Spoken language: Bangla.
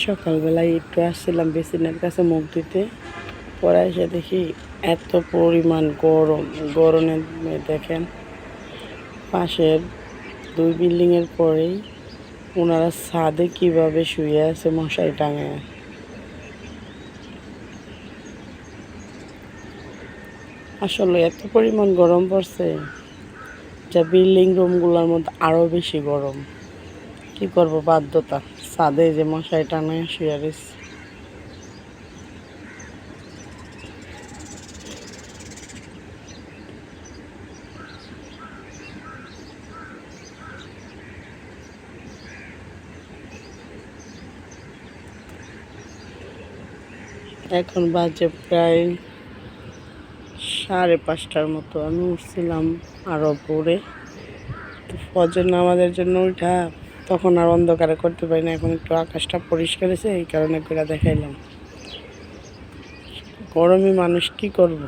সকালবেলায় একটু আসছিলাম বেসিনের কাছে মুখ ধুতে, পরে এসে দেখি এত পরিমাণ গরমে দেখেন পাশের 2 বিল্ডিংয়ের পরেই ওনারা ছাদে কিভাবে শুয়ে আছে মশারি টাঙায়। আসলে এত পরিমাণ গরম পড়ছে যা বিল্ডিং রুমগুলোর মধ্যে আরও বেশি গরম। কি করব, বাধ্যতা, ছাদে যে মশারি টাঙায় শুয়ে রয়েছে। এখন বাজে প্রায় 5:30টার মতো। আমি উঠছিলাম আরও ভোরে, তো ফজর নামাজের জন্য উঠা তখন আর অন্ধকারে করতে পারি না। এখন একটু আকাশটা পরিষ্কার হয়েছে, এই কারণে করে দেখাইলাম। গরমে মানুষ কি করব।